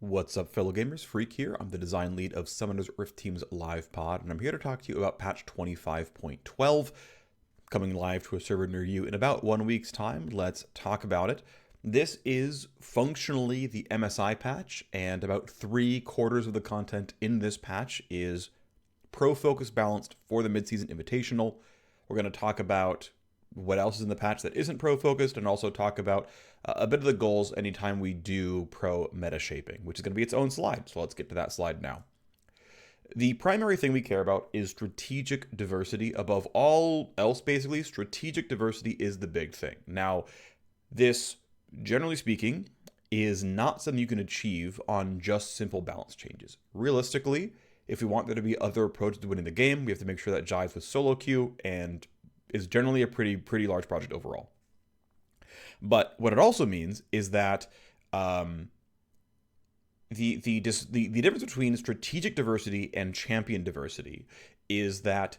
What's up, fellow gamers? Phreak here. I'm the design lead of Summoners Rift Team's live pod, and I'm here to talk to you about patch 25.12, coming live to a server near you in about 1 week's time. Let's talk about it. This is functionally the MSI patch, and about 3/4 of the content in this patch is pro-focus balanced for the mid-season invitational. We're going to talk about what else is in the patch that isn't pro-focused, and also talk about a bit of the goals anytime we do pro-meta shaping, which is going to be its own slide. So let's get to that slide now. The primary thing we care about is strategic diversity. Above all else, basically, strategic diversity is the big thing. Now, this, generally speaking, is not something you can achieve on just simple balance changes. Realistically, if we want there to be other approaches to winning the game, we have to make sure that jives with solo queue and is generally a pretty large project overall. But what it also means is that the difference between strategic diversity and champion diversity is that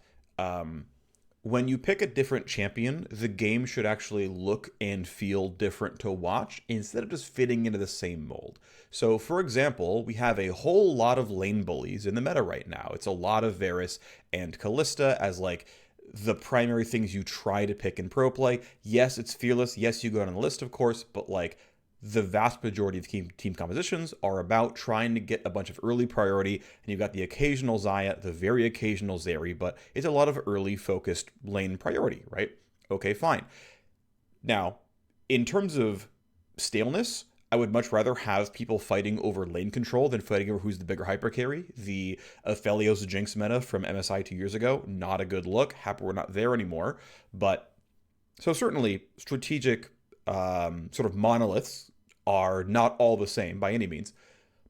when you pick a different champion, the game should actually look and feel different to watch instead of just fitting into the same mold. So, for example, we have a whole lot of lane bullies in the meta right now. It's a lot of Varus and Kalista as like the primary things you try to pick in pro play. Yes, it's fearless. Yes, you go on the list, of course, but like the vast majority of team compositions are about trying to get a bunch of early priority, and you've got the occasional Xayah, the very occasional Zeri, but it's a lot of early focused lane priority, right? Okay, fine. Now, in terms of staleness, I would much rather have people fighting over lane control than fighting over who's the bigger hyper carry. The Aphelios Jinx meta from MSI 2 years ago, not a good look. Happy we're not there anymore. But so certainly strategic sort of monoliths are not all the same by any means.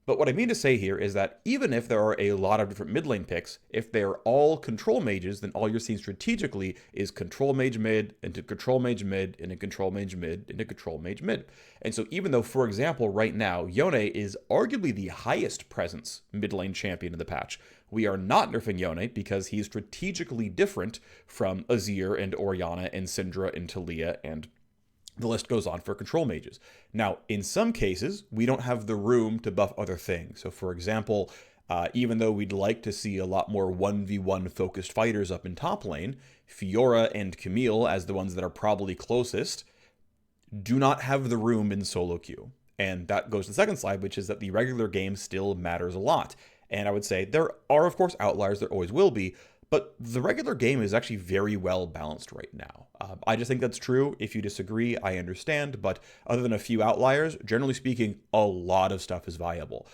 But what I mean to say here is that even if there are a lot of different mid lane picks, if they're all control mages, then all you're seeing strategically is control mage mid into control mage mid into control mage mid into control mage mid. And so even though, for example, right now, Yone is arguably the highest presence mid lane champion in the patch, we are not nerfing Yone because he's strategically different from Azir and Orianna and Syndra and Talia, and the list goes on for control mages. Now, in some cases, we don't have the room to buff other things. So, for example, even though we'd like to see a lot more 1v1 focused fighters up in top lane, Fiora and Camille, as the ones that are probably closest, do not have the room in solo queue. And that goes to the second slide, which is that the regular game still matters a lot. And I would say there are, of course, outliers, there always will be, but the regular game is actually very well balanced right now. I just think that's true. If you disagree, I understand. But other than a few outliers, generally speaking, a lot of stuff is viable.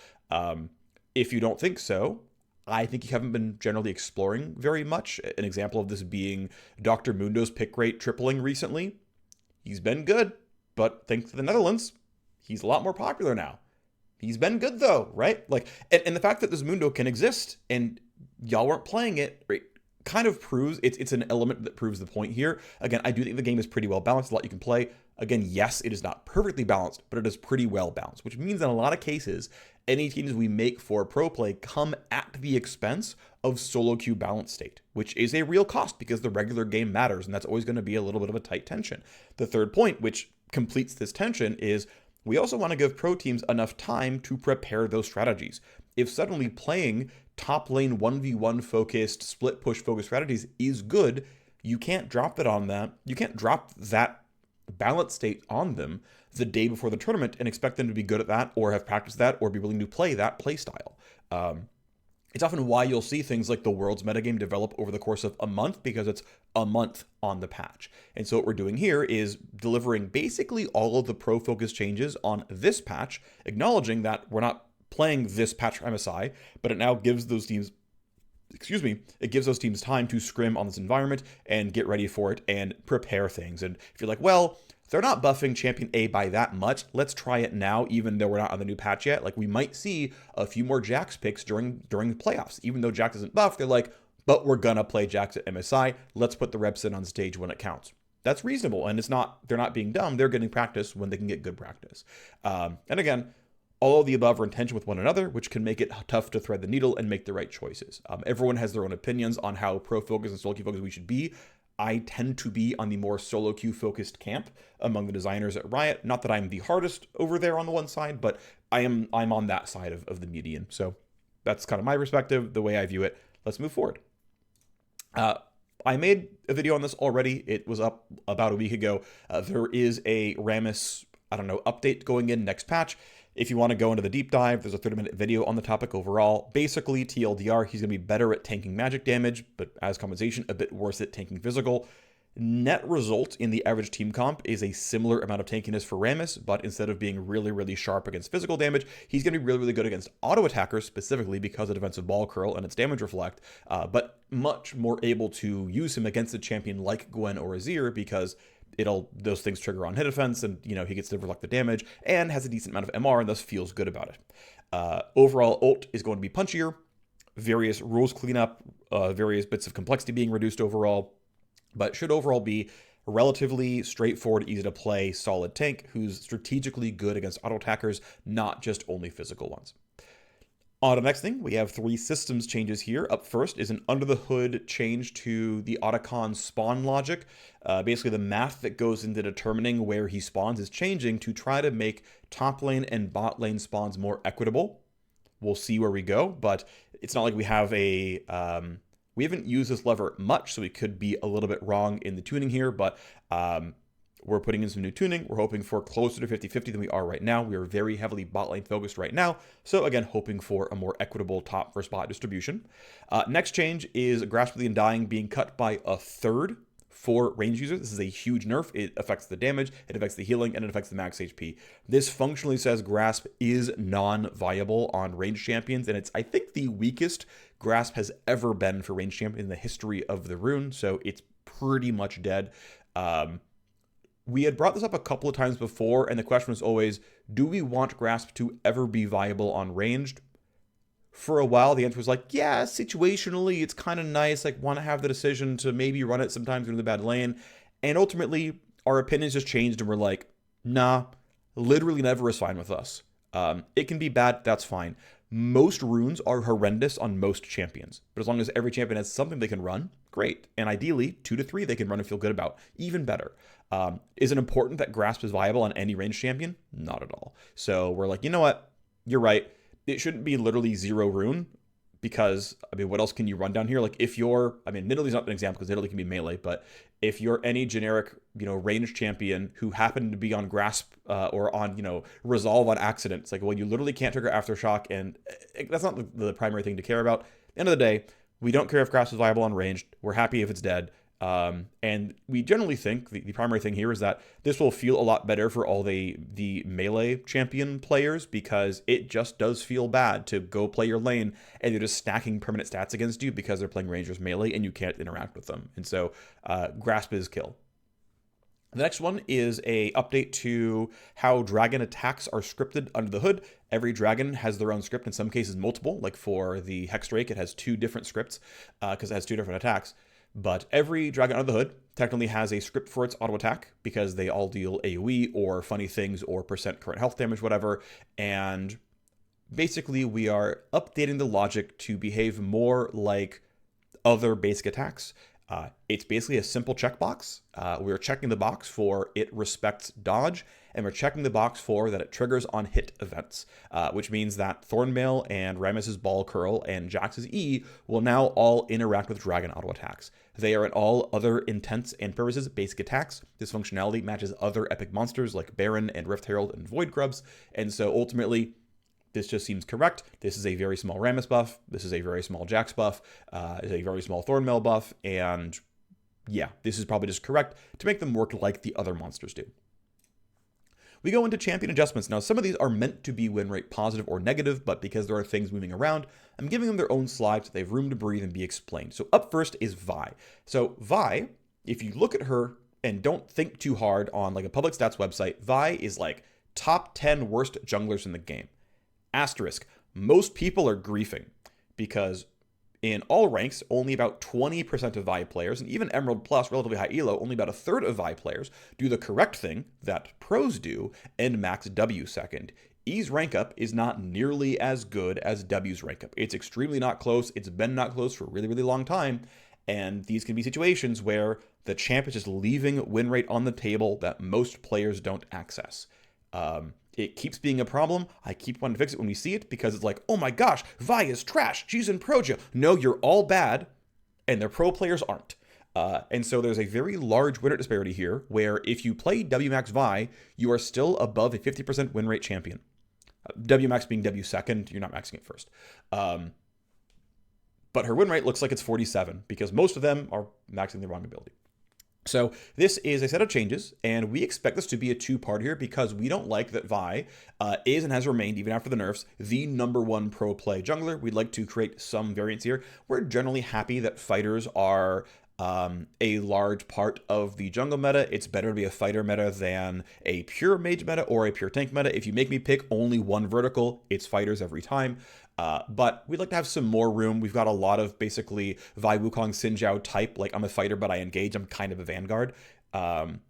If you don't think so, I think you haven't been generally exploring very much. An example of this being Dr. Mundo's pick rate tripling recently. He's been good, but thanks to the Netherlands, he's a lot more popular now. He's been good though, right? Like, and the fact that this Mundo can exist and y'all weren't playing it, right, kind of proves it's an element that proves the point here. Again, I do think the game is pretty well balanced, a lot you can play. Again, yes, it is not perfectly balanced, but it is pretty well balanced, which means in a lot of cases, any changes we make for pro play come at the expense of solo queue balance state, which is a real cost because the regular game matters, and that's always going to be a little bit of a tight tension. The third point, which completes this tension, is we also want to give pro teams enough time to prepare those strategies. If suddenly playing top lane 1v1 focused, split push focused strategies is good, you can't drop that on them. You can't drop that balance state on them the day before the tournament and expect them to be good at that or have practiced that or be willing to play that play style. It's often why you'll see things like the world's metagame develop over the course of a month, because it's a month on the patch. And so what we're doing here is delivering basically all of the pro focus changes on this patch, acknowledging that we're not playing this patch for MSI, but it now gives those teams, it gives those teams time to scrim on this environment and get ready for it and prepare things. And if you're like, well, they're not buffing Champion A by that much, let's try it now, even though we're not on the new patch yet. Like, we might see a few more Jax picks during the playoffs. Even though Jax isn't buffed, they're like, but we're gonna play Jax at MSI, let's put the reps in on stage when it counts. That's reasonable, and they're not being dumb, they're getting practice when they can get good practice. And again, all of the above are in tension with one another, which can make it tough to thread the needle and make the right choices. Everyone has their own opinions on how pro focus and solo queue focus we should be. I tend to be on the more solo queue focused camp among the designers at Riot. Not that I'm the hardest over there on the one side, but I'm on that side of the median. So that's kind of my perspective, the way I view it. Let's move forward. I made a video on this already. It was up about a week ago. There is a Rammus, update going in next patch. If you want to go into the deep dive, there's a 30-minute video on the topic overall. Basically, TLDR, he's going to be better at tanking magic damage, but as compensation, a bit worse at tanking physical. Net result in the average team comp is a similar amount of tankiness for Rammus, but instead of being really, really sharp against physical damage, he's going to be really, really good against auto attackers, specifically because of defensive ball curl and its damage reflect, but much more able to use him against a champion like Gwen or Azir because those things trigger on hit defense, and he gets to reflect the damage and has a decent amount of MR and thus feels good about it. Overall, ult is going to be punchier, various rules cleanup, various bits of complexity being reduced overall, but should overall be a relatively straightforward, easy to play, solid tank who's strategically good against auto attackers, not just only physical ones. On to the next thing, we have 3 systems changes here. Up first is an under-the-hood change to the Otacon spawn logic. Basically, the math that goes into determining where he spawns is changing to try to make top lane and bot lane spawns more equitable. We'll see where we go, but it's not like we have a... we haven't used this lever much, so we could be a little bit wrong in the tuning here, but... we're putting in some new tuning. We're hoping for closer to 50-50 than we are right now. We are very heavily bot lane focused right now. So again, hoping for a more equitable top versus bot distribution. Next change is Grasp of the Undying being cut by 1/3 for range users. This is a huge nerf. It affects the damage, it affects the healing, and it affects the max HP. This functionally says Grasp is non-viable on range champions, and it's, I think, the weakest Grasp has ever been for range champion in the history of the rune, so it's pretty much dead. We had brought this up a couple of times before, and the question was always, do we want Grasp to ever be viable on ranged? For a while, the answer was like, yeah, situationally, it's kind of nice, want to have the decision to maybe run it sometimes in the bad lane. And ultimately, our opinions just changed, and we're like, nah, literally never is fine with us. It can be bad, that's fine. Most runes are horrendous on most champions, but as long as every champion has something they can run, great. And ideally, 2 to 3 they can run and feel good about, even better. Is it important that Grasp is viable on any range champion? Not at all. So we're like, you know what? You're right. It shouldn't be literally 0 rune, because, what else can you run down here? If you're, Nidalee's not an example because Nidalee can be melee, but if you're any generic, ranged champion who happened to be on Grasp or on, Resolve on accident, it's like, well, you literally can't trigger Aftershock, and that's not the primary thing to care about. At the end of the day, we don't care if Grasp is viable on ranged. We're happy if it's dead. And we generally think the primary thing here is that this will feel a lot better for all the melee champion players, because it just does feel bad to go play your lane and they're just stacking permanent stats against you because they're playing rangers melee and you can't interact with them. And so Grasp is kill. The next one is a update to how dragon attacks are scripted under the hood. Every dragon has their own script, in some cases multiple. Like for the Hexdrake, it has 2 different scripts because it has 2 different attacks. But every dragon under the hood technically has a script for its auto attack, because they all deal AoE or funny things or percent current health damage, whatever. And basically we are updating the logic to behave more like other basic attacks. It's basically a simple checkbox. We're checking the box for it respects dodge, and we're checking the box for that it triggers on hit events, which means that Thornmail and Rammus's Ball Curl and Jax's E will now all interact with Dragon auto attacks. They are in all other intents and purposes basic attacks. This functionality matches other epic monsters like Baron and Rift Herald and Void Grubs, and so ultimately, this just seems correct. This is a very small Rammus buff. This is a very small Jax buff. Is a very small Thornmail buff. And yeah, this is probably just correct to make them work like the other monsters do. We go into champion adjustments. Now, some of these are meant to be win rate positive or negative, but because there are things moving around, I'm giving them their own slides so they have room to breathe and be explained. So up first is Vi. So Vi, if you look at her and don't think too hard on a public stats website, Vi is top 10 worst junglers in the game. Asterisk, most people are griefing because in all ranks, only about 20% of Vi players, and even Emerald Plus, relatively high elo, only about 1/3 of Vi players do the correct thing that pros do and max W second. E's rank up is not nearly as good as W's rank up. It's extremely not close. It's been not close for a really, really long time. And these can be situations where the champ is just leaving win rate on the table that most players don't access. It keeps being a problem. I keep wanting to fix it when we see it because it's like, oh my gosh, Vi is trash. She's in Proja. No, you're all bad, and their pro players aren't. And so there's a very large win rate disparity here where if you play WMAX Vi, you are still above a 50% win rate champion. WMAX being W second, you're not maxing it first. But her win rate looks like it's 47 because most of them are maxing the wrong ability. So this is a set of changes, and we expect this to be a two-part here because we don't like that Vi is and has remained, even after the nerfs, the #1 pro play jungler. We'd like to create some variance here. We're generally happy that fighters are a large part of the jungle meta. It's better to be a fighter meta than a pure mage meta or a pure tank meta. If you make me pick only one vertical, it's fighters every time. But we'd like to have some more room. We've got a lot of basically Vi Wukong Xin Zhao type, like I'm a fighter, but I engage. I'm kind of a vanguard.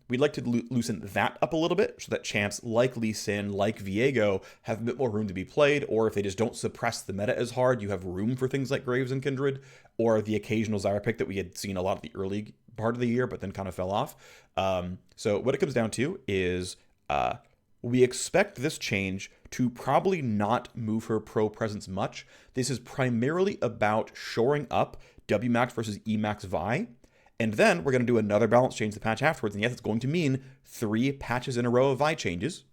We'd like to loosen that up a little bit so that champs like Lee Sin, like Viego, have a bit more room to be played, or if they just don't suppress the meta as hard, you have room for things like Graves and Kindred, or the occasional Zyra pick that we had seen a lot of the early part of the year, but then kind of fell off. So what it comes down to is we expect this change to probably not move her pro presence much. This is primarily about shoring up WMAX versus EMAX Vi. And then we're going to do another balance change the patch afterwards. And yes, it's going to mean 3 patches in a row of Vi changes.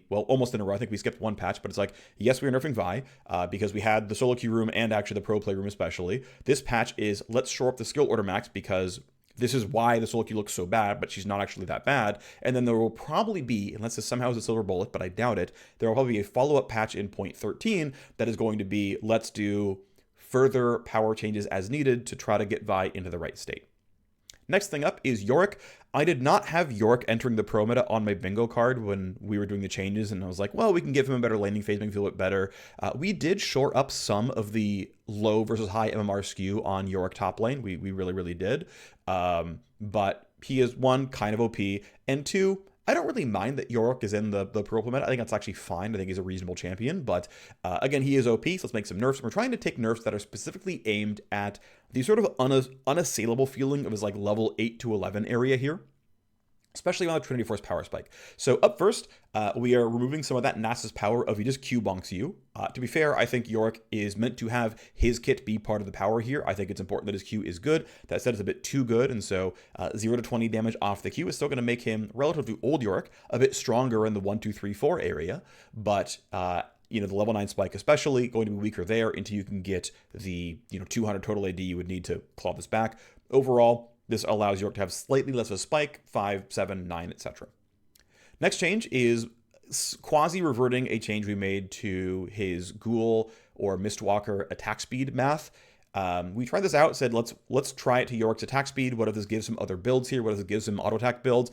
Well, almost in a row. I think we skipped 1 patch, but it's like, yes, we are nerfing Vi because we had the solo queue room and actually the pro play room especially. This patch is let's shore up the skill order max because this is why the solo queue looks so bad, but she's not actually that bad. And then there will probably be, unless this somehow is a silver bullet, but I doubt it, there will probably be a follow-up patch in 0.13 that is going to be, let's do further power changes as needed to try to get Vi into the right state. Next thing up is Yorick. I did not have Yorick entering the pro meta on my bingo card when we were doing the changes, and I was like, well, we can give him a better laning phase, make him feel a bit better. We did shore up some of the low versus high MMR skew on Yorick top lane. We really, really did. But he is, 1, kind of OP, and 2, I don't really mind that Yorick is in the pro meta. I think that's actually fine. I think he's a reasonable champion. But again, he is OP, so let's make some nerfs. We're trying to take nerfs that are specifically aimed at the sort of unassailable feeling of his like level 8 to 11 area here, especially on the Trinity Force power spike. So up first, we are removing some of that Nasus power of he just Q-bonks you. To be fair, I think Yorick is meant to have his kit be part of the power here. I think it's important that his Q is good. That said, it's a bit too good, and so 0 to 20 damage off the Q is still going to make him, relative to old Yorick, a bit stronger in the 1, 2, 3, 4 area, but the level 9 spike especially going to be weaker there until you can get the 200 total AD you would need to claw this back. Overall, this allows Yorick to have slightly less of a spike, 5, 7, 9, etc. Next change is quasi-reverting a change we made to his Ghoul or Mistwalker attack speed math. We tried this out, said let's try it to Yorick's attack speed. What if this gives him other builds here? What if this gives him auto attack builds?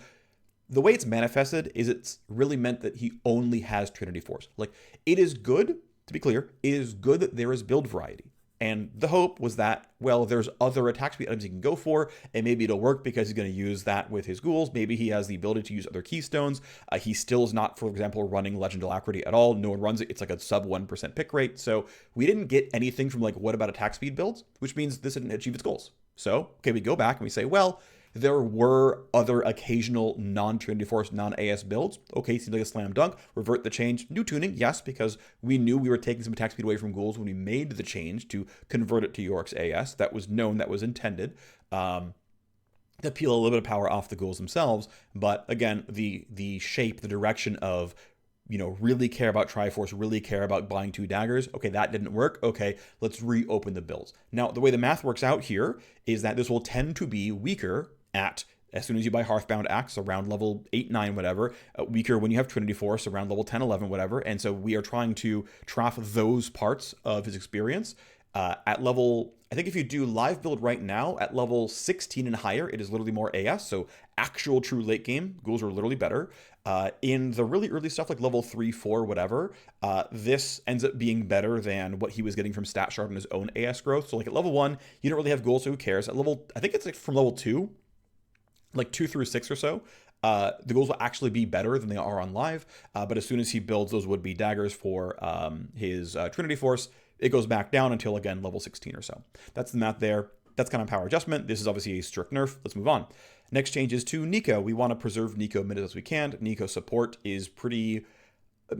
The way it's manifested is it's really meant that he only has Trinity Force. Like, it is good, to be clear, it is good that there is build variety. And the hope was that, well, there's other attack speed items he can go for, and maybe it'll work because he's going to use that with his ghouls. Maybe he has the ability to use other keystones. He still is not, for example, running Legend Alacrity at all. No one runs it. It's like a sub 1% pick rate. So we didn't get anything from like, what about attack speed builds? Which means this didn't achieve its goals. So, okay, we go back and we say, well, there were other occasional non-Trinity Force, non-AS builds. Okay, seems like a slam dunk. Revert the change. New tuning, yes, because we knew we were taking some attack speed away from ghouls when we made the change to convert it to Yorick's AS. That was known, that was intended. To peel a little bit of power off the ghouls themselves. But again, the shape, the direction of really care about Triforce, really care about buying 2 daggers. Okay, that didn't work. Okay, let's reopen the builds. Now, the way the math works out here is that this will tend to be weaker as soon as you buy Hearthbound Axe around level 8, 9, whatever, weaker when you have Trinity Force around level 10, 11, whatever. And so we are trying to trough those parts of his experience at level, I think if you do live build right now, at level 16 and higher, it is literally more AS. So actual true late game, ghouls are literally better. In the really early stuff like level 3, 4, whatever, this ends up being better than what he was getting from Stat Shard and his own AS growth. So like at level 1, you don't really have ghouls, so who cares? At level, I think it's like from level 2, like 2 through 6 or so, the ghouls will actually be better than they are on live. But as soon as he builds those would-be daggers for his Trinity Force, it goes back down until, again, level 16 or so. That's the math there. That's kind of power adjustment. This is obviously a strict nerf. Let's move on. Next change is to Nico. We want to preserve Nico mid as we can. Nico support is pretty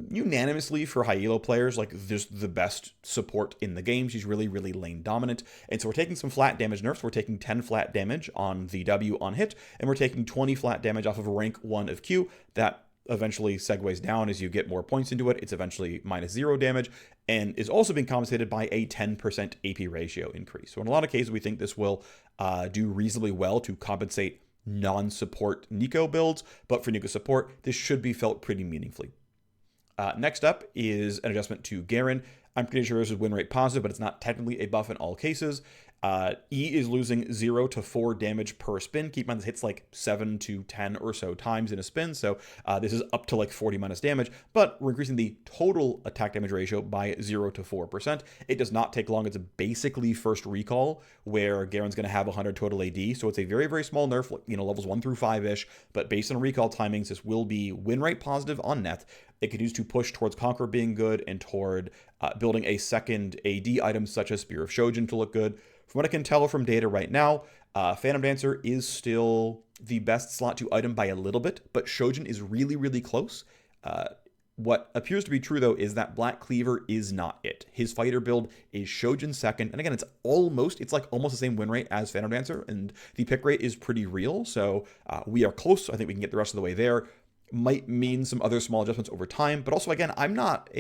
unanimously for high elo players, like there's the best support in the game. She's really, really lane dominant. And so we're taking some flat damage nerfs. We're taking 10 flat damage on the W on hit, and we're taking 20 flat damage off of rank 1 of Q. That eventually segues down as you get more points into it. It's eventually -0 damage, and is also being compensated by a 10% AP ratio increase. So in a lot of cases, we think this will do reasonably well to compensate non-support Nico builds, but for Nico support, this should be felt pretty meaningfully. Next up is an adjustment to Garen. I'm pretty sure this is win rate positive, but it's not technically a buff in all cases. E is losing 0 to 4 damage per spin. Keep in mind this hits like 7 to 10 or so times in a spin, so this is up to like 40 minus damage, but we're increasing the total attack damage ratio by 0 to 4%. It does not take long. It's basically first recall, where Garen's going to have 100 total AD, so it's a very, very small nerf, levels 1 through 5-ish, but based on recall timings, this will be win rate positive on net. It could use to push towards Conqueror being good and toward building a second AD item such as Spear of Shojin to look good. From what I can tell from data right now, Phantom Dancer is still the best slot 2 item by a little bit, but Shojin is really, really close. What appears to be true, though, is that Black Cleaver is not it. His fighter build is Shojin second, and again, it's almost the same win rate as Phantom Dancer, and the pick rate is pretty real, so we are close. I think we can get the rest of the way there. Might mean some other small adjustments over time, but also, again, I'm not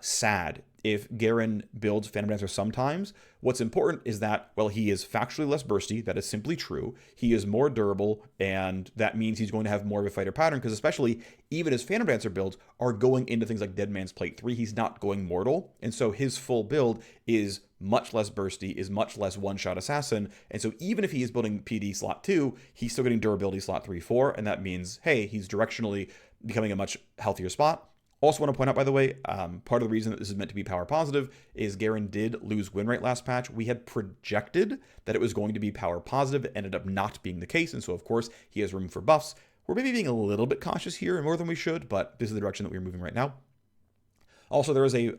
sad if Garen builds Phantom Dancer sometimes. What's important is that, well, he is factually less bursty. That is simply true. He is more durable, and that means he's going to have more of a fighter pattern, because especially even his Phantom Dancer builds are going into things like Dead Man's Plate 3. He's not going mortal, and so his full build is much less bursty, is much less one-shot assassin, and so even if he is building PD slot 2, he's still getting durability slot 3, 4, and that means, hey, he's directionally becoming a much healthier spot. Also want to point out, by the way, part of the reason that this is meant to be power positive is Garen did lose win rate last patch. We had projected that it was going to be power positive. It ended up not being the case, and so, of course, he has room for buffs. We're maybe being a little bit cautious here, more than we should, but this is the direction that we're moving right now. Also, there is a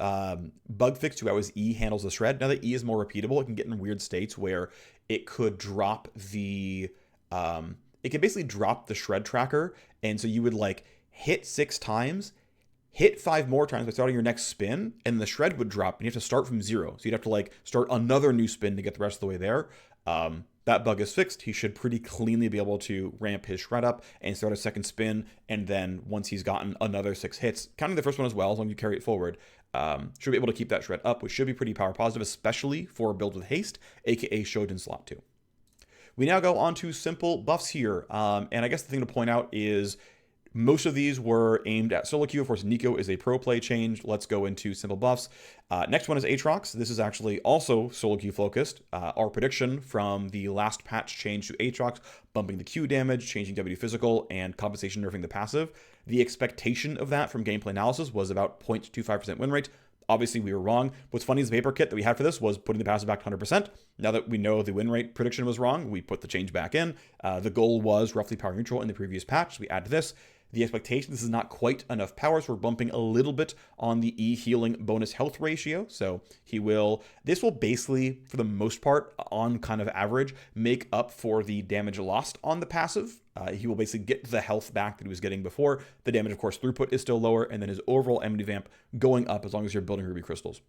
bug fix to how his E handles the shred. Now that E is more repeatable, it can get in weird states where it could drop the... it can basically drop the shred tracker, and so you would, like, hit 6 times... hit 5 more times by starting your next spin, and the shred would drop, and you have to start from 0. So you'd have to like start another new spin to get the rest of the way there. That bug is fixed. He should pretty cleanly be able to ramp his shred up and start a second spin, and then once he's gotten another 6 hits, counting the first one as well, as long as you carry it forward, should be able to keep that shred up, which should be pretty power positive, especially for a build with haste, aka Shojin slot 2. We now go on to simple buffs here, and I guess the thing to point out is most of these were aimed at solo queue. Of course, Nico is a pro play change. Let's go into simple buffs. Next one is Aatrox. This is actually also solo queue focused. Our prediction from the last patch changed to Aatrox, bumping the Q damage, changing W physical, and compensation nerfing the passive. The expectation of that from gameplay analysis was about 0.25% win rate. Obviously, we were wrong. What's funny is the paper kit that we had for this was putting the passive back to 100%. Now that we know the win rate prediction was wrong, we put the change back in. The goal was roughly power neutral in the previous patch, so we add this. The expectation, this is not quite enough power, so we're bumping a little bit on the E healing bonus health ratio. So this will basically, for the most part, on kind of average, make up for the damage lost on the passive. He will basically get the health back that he was getting before. The damage, of course, throughput is still lower, and then his overall enemy vamp going up as long as you're building ruby crystals.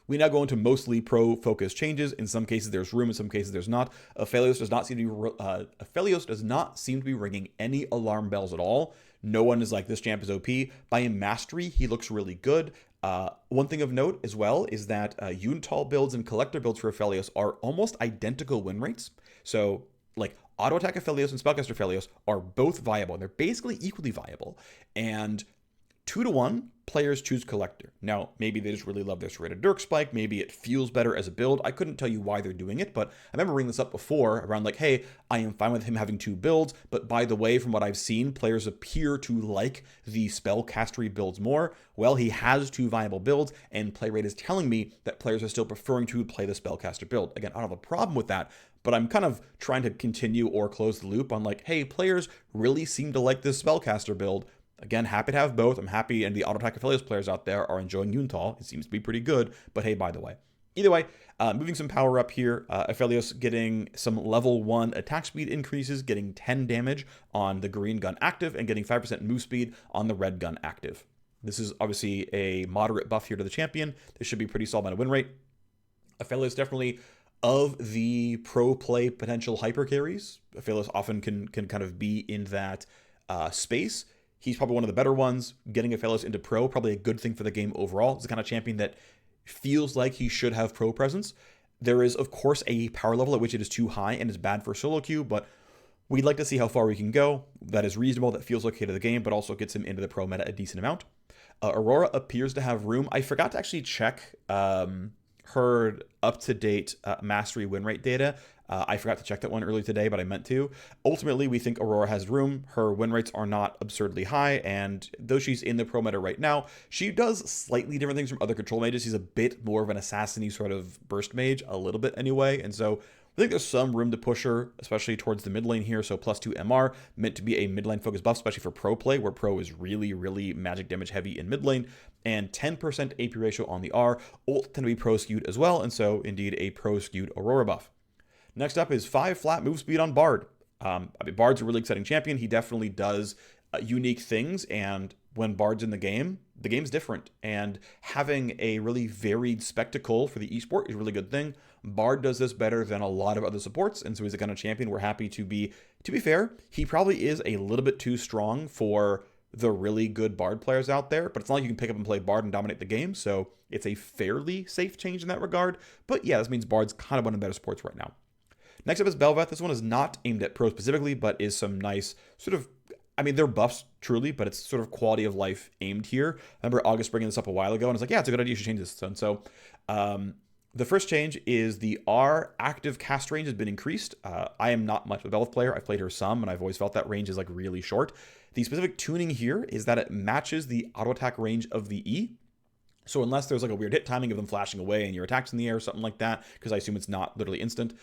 We now go into mostly pro-focused changes. In some cases, there's room. In some cases, there's not. Aphelios does not seem to be ringing any alarm bells at all. No one is like, this champ is OP. By mastery, he looks really good. One thing of note as well is that Yuntal builds and collector builds for Aphelios are almost identical win rates. So, like, auto attack Aphelios and spellcaster Aphelios are both viable. They're basically equally viable. And 2-to-1, players choose Collector. Now, maybe they just really love their serrated Dirk Spike. Maybe it feels better as a build. I couldn't tell you why they're doing it, but I remember bringing this up before around like, hey, I am fine with him having 2 builds, but by the way, from what I've seen, players appear to like the spellcastery builds more. Well, he has 2 viable builds, and play rate is telling me that players are still preferring to play the spellcaster build. Again, I don't have a problem with that, but I'm kind of trying to continue or close the loop on like, hey, players really seem to like this spellcaster build. Again, happy to have both. I'm happy, and the auto attack Aphelios players out there are enjoying Yuntal. It seems to be pretty good, but hey, by the way. Either way, moving some power up here. Aphelios getting some level 1 attack speed increases, getting 10 damage on the green gun active, and getting 5% move speed on the red gun active. This is obviously a moderate buff here to the champion. This should be pretty solid amount of win rate. Aphelios definitely of the pro play potential hyper carries. Aphelios often can kind of be in that space. He's probably one of the better ones. Getting Aphelios into pro, probably a good thing for the game overall. It's the kind of champion that feels like he should have pro presence. There is, of course, a power level at which it is too high and is bad for solo queue, but we'd like to see how far we can go. That is reasonable, that feels okay to the game, but also gets him into the pro meta a decent amount. Aurora appears to have room. I forgot to actually check her up-to-date mastery win rate data. I forgot to check that one earlier today, but I meant to. Ultimately, we think Aurora has room. Her win rates are not absurdly high, and though she's in the pro meta right now, she does slightly different things from other control mages. She's a bit more of an assassin-y sort of burst mage, a little bit anyway, and so I think there's some room to push her, especially towards the mid lane here. So +2 MR, meant to be a mid lane focused buff, especially for pro play, where pro is really, really magic damage heavy in mid lane. And 10% AP ratio on the R. Ult tend to be pro skewed as well, and so indeed a pro skewed Aurora buff. Next up is 5 flat move speed on Bard. Bard's a really exciting champion. He definitely does unique things, and when Bard's in the game's different. And having a really varied spectacle for the esport is a really good thing. Bard does this better than a lot of other supports, and so he's the kind of champion we're happy to be. To be fair, he probably is a little bit too strong for the really good Bard players out there, but it's not like you can pick up and play Bard and dominate the game, so it's a fairly safe change in that regard. But yeah, this means Bard's kind of one of the better supports right now. Next up is Bel'Veth. This one is not aimed at pro specifically, but is some nice sort of, they're buffs truly, but it's sort of quality of life aimed here. I remember August bringing this up a while ago, and I was like, yeah, it's a good idea, you should change this. And so the first change is the R active cast range has been increased. I am not much of a Bel'Veth player. I've played her some, and I've always felt that range is like really short. The specific tuning here is that it matches the auto attack range of the E. So unless there's like a weird hit timing of them flashing away and your attack's in the air or something like that, because I assume it's not literally instant,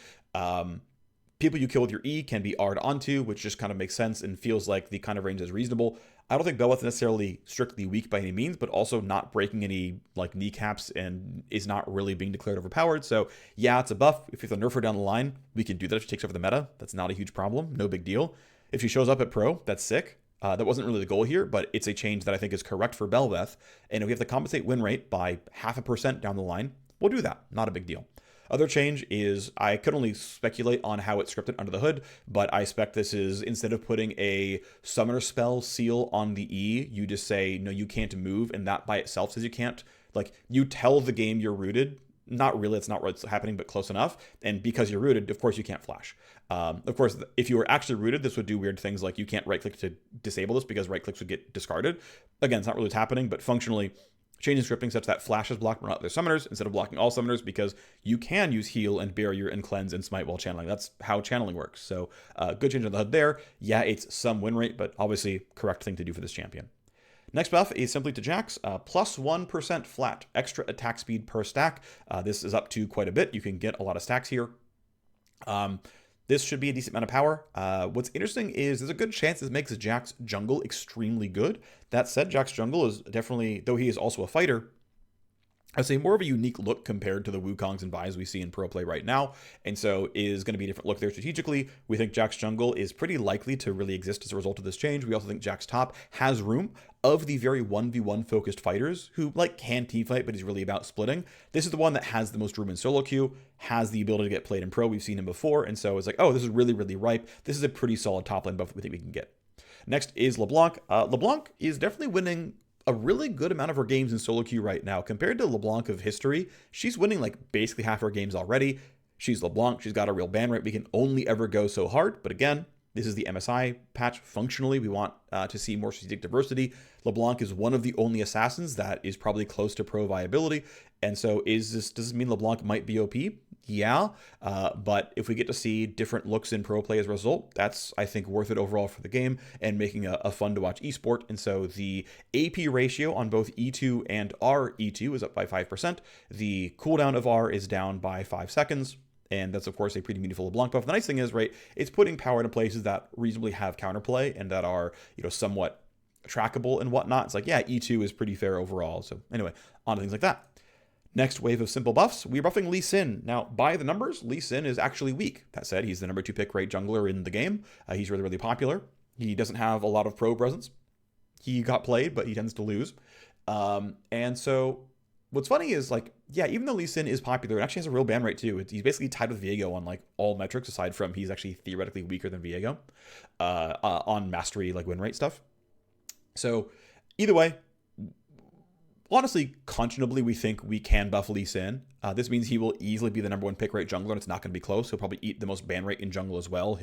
people you kill with your E can be R'd onto, which just kind of makes sense and feels like the kind of range is reasonable. I don't think Bel'Veth is necessarily strictly weak by any means, but also not breaking any like kneecaps and is not really being declared overpowered. So yeah, it's a buff. If you have to nerf her down the line, we can do that if she takes over the meta. That's not a huge problem. No big deal. If she shows up at pro, that's sick. That wasn't really the goal here, but it's a change that I think is correct for Bel'Veth. And if we have to compensate win rate by 0.5% down the line, we'll do that. Not a big deal. Other change is I could only speculate on how it's scripted under the hood, but I expect this is instead of putting a summoner spell seal on the E, you just say, no, you can't move, and that by itself says you can't. Like, you tell the game you're rooted. Not really, it's not what's happening, but close enough. And because you're rooted, of course, you can't flash. Of course, if you were actually rooted, this would do weird things like you can't right-click to disable this because right-clicks would get discarded. Again, it's not really what's happening, but functionally, changing scripting such that flash is blocked when other summoners instead of blocking all summoners, because you can use heal and barrier and cleanse and smite while channeling. That's how channeling works. So good change on the HUD there. Yeah, it's some win rate, but obviously correct thing to do for this champion. Next buff is simply to Jax, plus 1% flat, extra attack speed per stack. This is up to quite a bit. You can get a lot of stacks here. This should be a decent amount of power. What's interesting is there's a good chance this makes Jax jungle extremely good. That said, Jax jungle is definitely, though he is also a fighter, I'd say more of a unique look compared to the Wukongs and Vi's we see in pro play right now, and so is going to be a different look there strategically. We think Jax jungle is pretty likely to really exist as a result of this change. We also think Jax top has room. Of the very 1v1 focused fighters who like can teamfight, but is really about splitting, this is the one that has the most room in solo queue, has the ability to get played in pro. We've seen him before, and so it's like, oh, this is really, really ripe. This is a pretty solid top lane buff we think we can get. Next is LeBlanc. LeBlanc is definitely winning a really good amount of her games in solo queue right now. Compared to LeBlanc of history, she's winning like basically half her games already. She's LeBlanc, she's got a real ban rate. We can only ever go so hard, but again, this is the MSI patch. Functionally, we want to see more strategic diversity. LeBlanc is one of the only assassins that is probably close to pro viability, and so does this mean LeBlanc might be OP? Yeah, but if we get to see different looks in pro play as a result, that's, I think, worth it overall for the game and making a fun to watch esport. And so the AP ratio on both E2 and RE2 is up by 5%. The cooldown of R is down by 5 seconds. And that's, of course, a pretty meaningful LeBlanc buff. The nice thing is, right, it's putting power into places that reasonably have counterplay and that are, somewhat trackable and whatnot. It's like, yeah, E2 is pretty fair overall. So anyway, on to things like that. Next wave of simple buffs, we're buffing Lee Sin. Now, by the numbers, Lee Sin is actually weak. That said, he's the number 2 pick rate jungler in the game. He's really, really popular. He doesn't have a lot of pro presence. He got played, but he tends to lose. And so what's funny is, like, yeah, even though Lee Sin is popular, it actually has a real ban rate too. He's basically tied with Viego on like all metrics, aside from he's actually theoretically weaker than Viego on mastery, like win rate stuff. So either way, honestly, conscionably, we think we can buff Lee Sin. This means he will easily be the number 1 pick rate jungler, and it's not going to be close. He'll probably eat the most ban rate in jungle as well.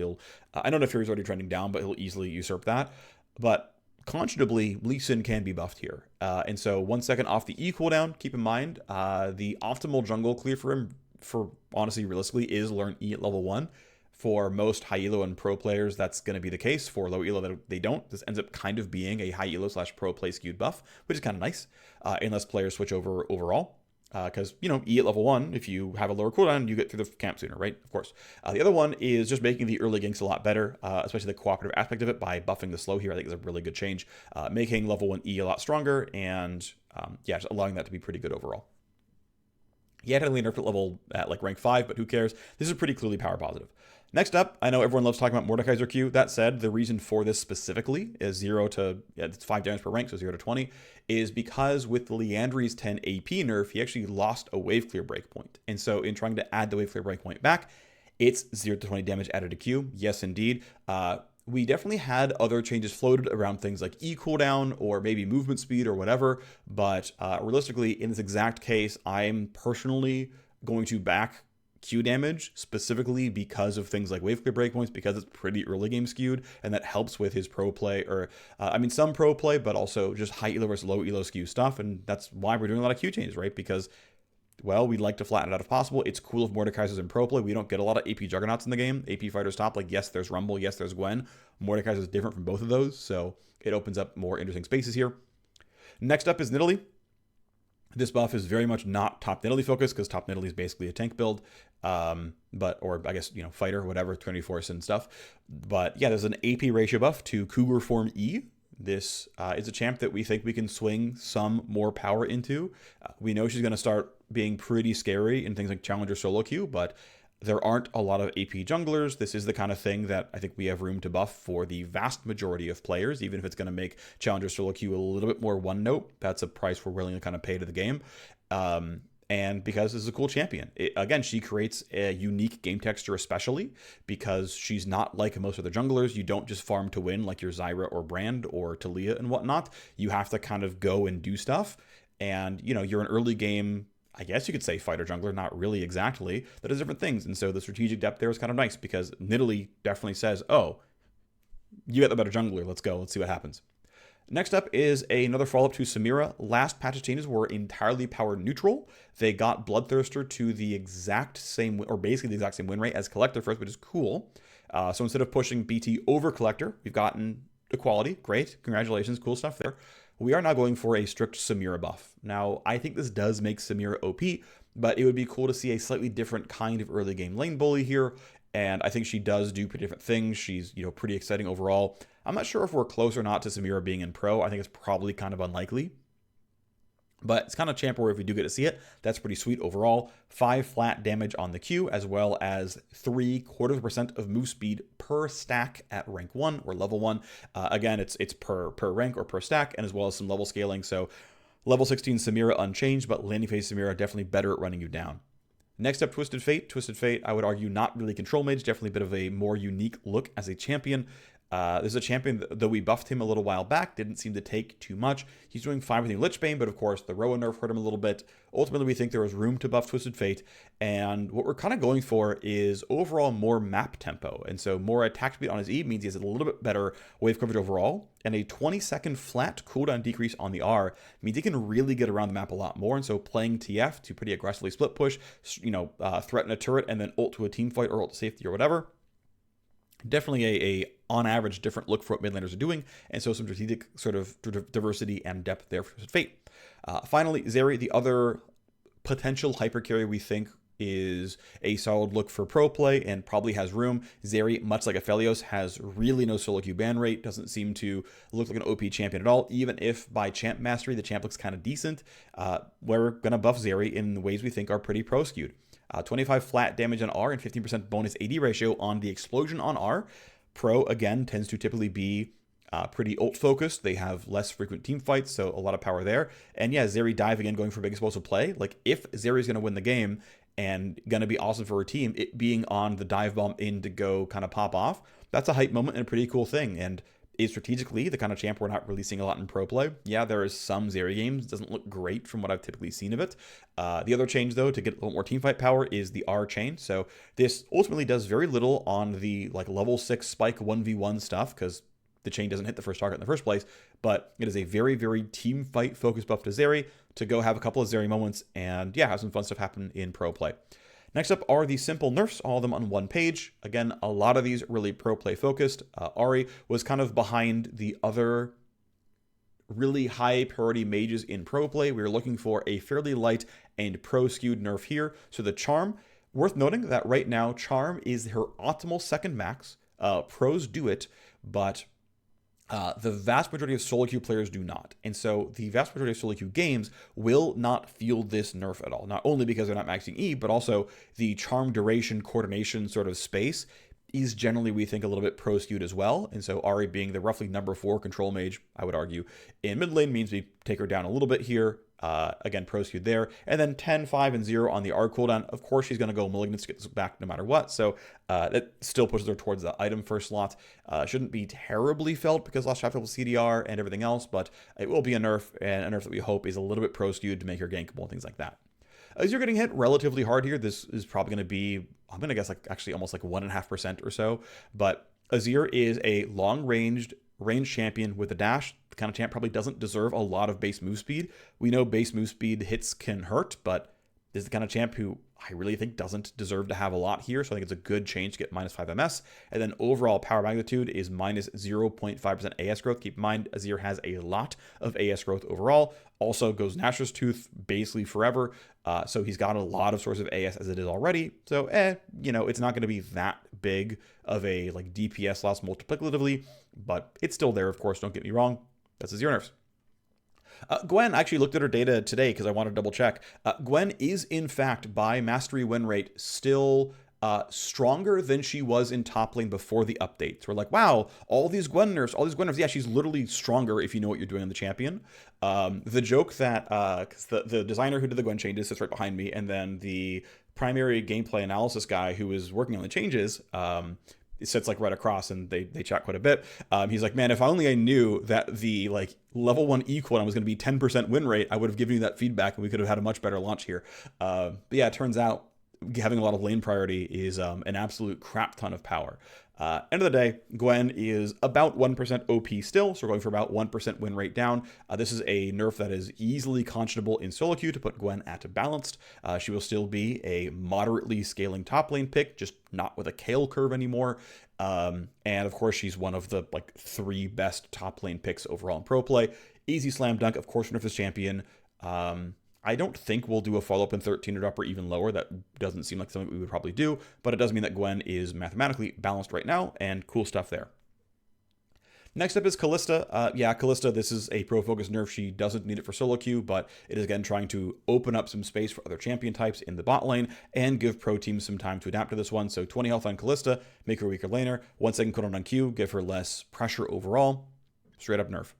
I don't know if Fury's already trending down, but he'll easily usurp that. But conscionably, Lee Sin can be buffed here. And so 1 second off the E cooldown, keep in mind, the optimal jungle clear for him, for honestly, realistically, is learn E at level 1. For most high elo and pro players, that's going to be the case. For low elo, they don't. This ends up kind of being a high elo / pro play skewed buff, which is kind of nice, unless players switch over overall. Because, E at level 1, if you have a lower cooldown, you get through the camp sooner, right? Of course. The other one is just making the early ganks a lot better, especially the cooperative aspect of it by buffing the slow here. I think is a really good change. Making level 1 E a lot stronger, and just allowing that to be pretty good overall. He had a nerf at level at like rank 5, but who cares? This is pretty clearly power positive. Next up, I know everyone loves talking about Mordekaiser Q. That said, the reason for this specifically is 0 to, it's 5 damage per rank, so 0 to 20, is because with the Liandry's 10 AP nerf, he actually lost a wave clear breakpoint. And so in trying to add the wave clear breakpoint back, it's 0 to 20 damage added to Q. Yes, indeed. We definitely had other changes floated around things like E cooldown or maybe movement speed or whatever, but realistically, in this exact case, I'm personally going to back Q damage specifically because of things like wave clear breakpoints, because it's pretty early game skewed, and that helps with his pro play, or some pro play, but also just high elo versus low elo skew stuff, and that's why we're doing a lot of Q changes, right? Because, well, we'd like to flatten it out if possible. It's cool if Mordekaiser's in pro play. We don't get a lot of AP juggernauts in the game. AP fighters top, like, yes, there's Rumble, yes, there's Gwen. Mordekaiser's different from both of those, so it opens up more interesting spaces here. Next up is Nidalee. This buff is very much not top Nidalee focused, because top Nidalee is basically a tank build, or I guess, fighter, whatever, 24 and stuff. But yeah, there's an AP ratio buff to Cougar Form E. This is a champ that we think we can swing some more power into. We know she's going to start being pretty scary in things like Challenger solo queue, but there aren't a lot of AP junglers. This is the kind of thing that I think we have room to buff for the vast majority of players, even if it's going to make Challenger solo queue a little bit more one note. That's a price we're willing to kind of pay to the game. And because this is a cool champion. Again, she creates a unique game texture, especially because she's not like most other junglers. You don't just farm to win like your Zyra or Brand or Talia and whatnot. You have to kind of go and do stuff. And, you're an early game, I guess you could say fighter jungler, not really exactly. That is different things. And so the strategic depth there is kind of nice, because Nidalee definitely says, oh, you got the better jungler. Let's go. Let's see what happens. Next up is another follow-up to Samira. Last patch changes were entirely power neutral. They got Bloodthirster to the exact same, or basically the exact same win rate as Collector first, which is cool. So instead of pushing BT over Collector, we've gotten equality. Great. Congratulations. Cool stuff there. We are now going for a strict Samira buff. Now, I think this does make Samira OP, but it would be cool to see a slightly different kind of early game lane bully here. And I think she does do pretty different things. She's, pretty exciting overall. I'm not sure if we're close or not to Samira being in pro. I think it's probably kind of unlikely. But it's kind of champ where if we do get to see it, that's pretty sweet overall. 5 flat damage on the Q, as well as 0.75% of move speed per stack at rank 1 or level 1. Again, it's per rank or per stack, and as well as some level scaling. So level 16 Samira unchanged, but landing phase Samira definitely better at running you down. Next up, Twisted Fate. Twisted Fate, I would argue, not really control mage, definitely a bit of a more unique look as a champion. This is a champion, though we buffed him a little while back, didn't seem to take too much. He's doing fine with the Lichbane, but of course the Roa nerf hurt him a little bit. Ultimately, we think there was room to buff Twisted Fate, and what we're kind of going for is overall more map tempo. And so more attack speed on his E means he has a little bit better wave coverage overall, and a 20-second flat cooldown decrease on the R means he can really get around the map a lot more. And so playing TF to pretty aggressively split push, threaten a turret and then ult to a team fight or ult to safety or whatever. Definitely a on average different look for what mid laners are doing, and so some strategic sort of diversity and depth there for Fate. Finally, Zeri, the other potential hyper carry we think is a solid look for pro play and probably has room. Zeri, much like Aphelios, has really no solo queue ban rate, doesn't seem to look like an OP champion at all, even if by champ mastery the champ looks kind of decent. We're going to buff Zeri in ways we think are pretty pro skewed. 25 flat damage on R and 15% bonus AD ratio on the explosion on R. Pro, again, tends to typically be pretty ult focused. They have less frequent team fights, so a lot of power there. And yeah, Zeri dive again, going for big explosive play. Like, if Zeri's going to win the game and going to be awesome for her team, it being on the dive bomb in to go kind of pop off, that's a hype moment and a pretty cool thing. And is strategically the kind of champ we're not really seeing a lot in pro play. Yeah, there is some Zeri games. It doesn't look great from what I've typically seen of it. The other change, though, to get a little more teamfight power is the R chain. So this ultimately does very little on the like level 6 spike 1v1 stuff, because the chain doesn't hit the first target in the first place, but it is a very, very team fight focused buff to Zeri to go have a couple of Zeri moments and yeah, have some fun stuff happen in pro play. Next up are the simple nerfs, all of them on one page. Again, a lot of these really pro play focused. Ahri was kind of behind the other really high priority mages in pro play. We were looking for a fairly light and pro skewed nerf here. So the charm, worth noting that right now, charm is her optimal second max. Pros do it, but the vast majority of solo queue players do not. And so the vast majority of solo queue games will not feel this nerf at all. Not only because they're not maxing E, but also the charm duration coordination sort of space is generally, we think, a little bit pro skewed as well. And so Ahri being the roughly number 4 control mage, I would argue, in mid lane means we take her down a little bit here. Again, pro skewed there. And then 10, 5, and 0 on the R cooldown. Of course, she's going to go Malignance to get this back no matter what. So that still pushes her towards the item first slot. Shouldn't be terribly felt because last chapter was CDR and everything else, but it will be a nerf, and a nerf that we hope is a little bit pro skewed to make her gankable and things like that. As you're getting hit relatively hard here, this is probably going to be, I'm going to guess, like actually almost like 1.5% or so. But Azir is a long-ranged champion with a dash. The kind of champ probably doesn't deserve a lot of base move speed. We know base move speed hits can hurt, but this is the kind of champ who I really think doesn't deserve to have a lot here. So I think it's a good change to get minus 5 MS. And then overall power magnitude is minus 0.5% AS growth. Keep in mind, Azir has a lot of AS growth overall. Also goes Nashor's Tooth basically forever. So he's got a lot of source of AS as it is already. So, you know, it's not going to be that big of a like DPS loss multiplicatively, but it's still there, of course. Don't get me wrong. That's Azir nerfs. Gwen, I actually looked at her data today because I wanted to double check. Gwen is, in fact, by mastery win rate, still stronger than she was in top lane before the updates. We're like, wow, all these Gwen nerfs. Yeah, she's literally stronger if you know what you're doing on the champion. The joke that, because the designer who did the Gwen changes sits right behind me, and then the primary gameplay analysis guy who is working on the changes, it sits like right across, and they chat quite a bit. He's like, man, if only I knew that the like level 1 E cooldown was going to be 10% win rate, I would have given you that feedback and we could have had a much better launch here. But yeah, it turns out having a lot of lane priority is an absolute crap ton of power. End of the day, Gwen is about 1% OP still, so we're going for about 1% win rate down. This is a nerf that is easily conscionable in solo queue to put Gwen at balanced. She will still be a moderately scaling top lane pick, just not with a Kale curve anymore. And of course, she's one of the like 3 best top lane picks overall in pro play. Easy slam dunk, of course, nerf is champion. I don't think we'll do a follow-up in 13 or up or even lower. That doesn't seem like something we would probably do, but it does mean that Gwen is mathematically balanced right now, and cool stuff there. Next up is Kalista. Yeah, Kalista, this is a pro-focused nerf. She doesn't need it for solo queue, but it is again trying to open up some space for other champion types in the bot lane and give pro teams some time to adapt to this one. So 20 health on Kalista, make her a weaker laner. 1 second cooldown on Q, give her less pressure overall. Straight up nerf.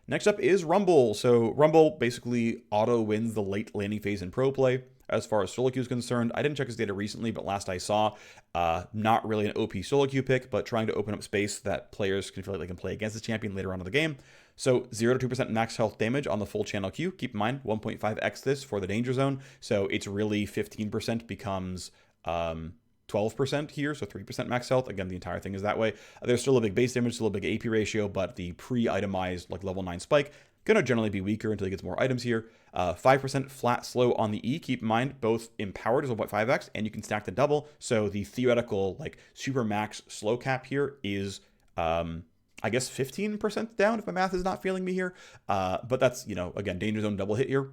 Next up is Rumble. So Rumble basically auto wins the late laning phase in pro play. As far as solo queue is concerned, I didn't check his data recently, but last I saw, not really an OP solo queue pick, but trying to open up space that players can feel like they can play against the champion later on in the game. So 0 to 2% max health damage on the full channel Q. Keep in mind, 1.5x this for the danger zone. So it's really 15% becomes 12% here, so 3% max health. Again, the entire thing is that way. There's still a big base damage, still a big AP ratio, but the pre-itemized like level 9 spike gonna generally be weaker until he gets more items here. 5% flat slow on the E. Keep in mind, both empowered is 1.5x, and you can stack the double. So the theoretical like super max slow cap here is, I guess 15% down if my math is not failing me here. But that's, you know, again, danger zone double hit here.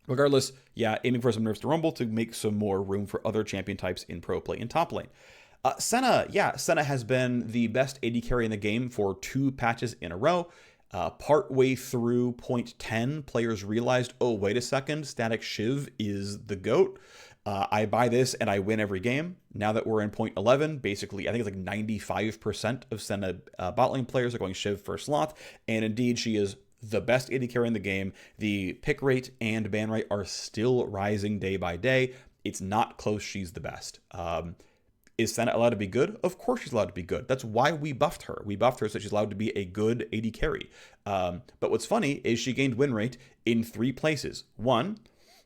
Regardless, yeah, aiming for some nerfs to Rumble to make some more room for other champion types in pro play and top lane. Senna, yeah, Senna has been the best AD carry in the game for 2 patches in a row. Partway through point 10, players realized, oh, wait a second, Static Shiv is the GOAT. I buy this and I win every game. Now that we're in point 11, basically, I think it's like 95% of Senna bot lane players are going Shiv first slot. And indeed, she is the best AD carry in the game. The pick rate and ban rate are still rising day by day. It's not close. She's the best. Is Senna allowed to be good? Of course she's allowed to be good. That's why we buffed her. We buffed her so she's allowed to be a good AD carry. But what's funny is she gained win rate in 3 places. 1,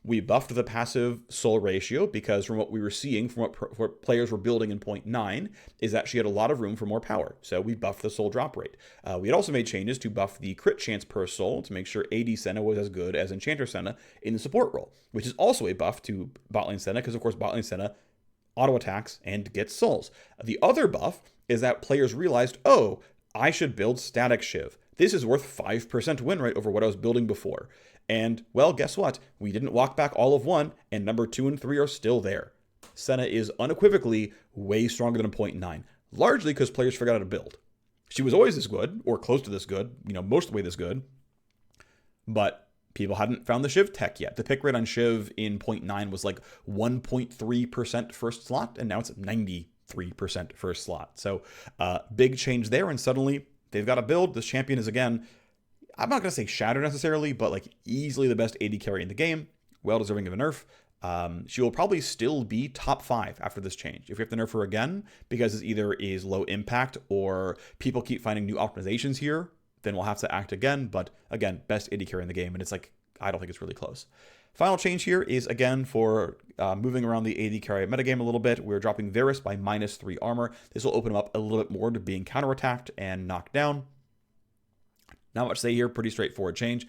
we buffed the passive soul ratio because from what we were seeing, from what players were building in point 9, is that she had a lot of room for more power. So we buffed the soul drop rate. We had also made changes to buff the crit chance per soul to make sure AD Senna was as good as Enchanter Senna in the support role, which is also a buff to bot lane Senna because, of course, bot lane Senna auto attacks and gets souls. The other buff is that players realized, oh, I should build Static Shiv. This is worth 5% win rate over what I was building before. And, well, guess what? We didn't walk back all of 1, and number 2 and 3 are still there. Senna is unequivocally way stronger than a point 9, largely because players figured out how to build. She was always this good, or close to this good, most of the way this good, but people hadn't found the Shiv tech yet. The pick rate on Shiv in point 9 was like 1.3% first slot, and now it's 93% first slot. So big change there, and suddenly they've got a build. This champion is, again, I'm not going to say shattered necessarily, but like easily the best AD carry in the game. Well deserving of a nerf. She will probably still be top 5 after this change. If we have to nerf her again, because it either is low impact or people keep finding new optimizations here, then we'll have to act again. But again, best AD carry in the game, and it's like, I don't think it's really close. Final change here is, again, for moving around the AD carry metagame a little bit. We're dropping Varus by -3 armor. This will open him up a little bit more to being counterattacked and knocked down. Not much to say here, pretty straightforward change.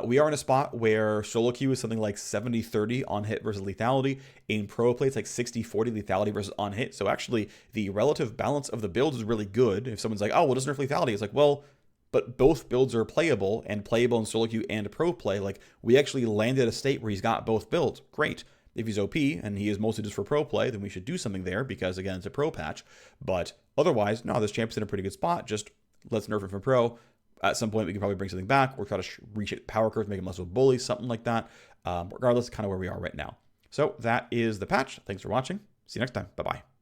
We are in a spot where solo queue is something like 70-30 on hit versus lethality. In pro play, it's like 60-40 lethality versus on hit. So actually, the relative balance of the builds is really good. If someone's like, oh, well, doesn't nerf lethality? It's like, well, but both builds are playable in solo queue and pro play. Like, we actually landed a state where he's got both builds. Great. If he's OP and he is mostly just for pro play, then we should do something there because, again, it's a pro patch. But otherwise, no, this champ's in a pretty good spot. Just let's nerf him for pro. At some point, we can probably bring something back or try to reshape the power curve, make him less of a bully, something like that. Regardless, kind of where we are right now. So that is the patch. Thanks for watching. See you next time. Bye-bye.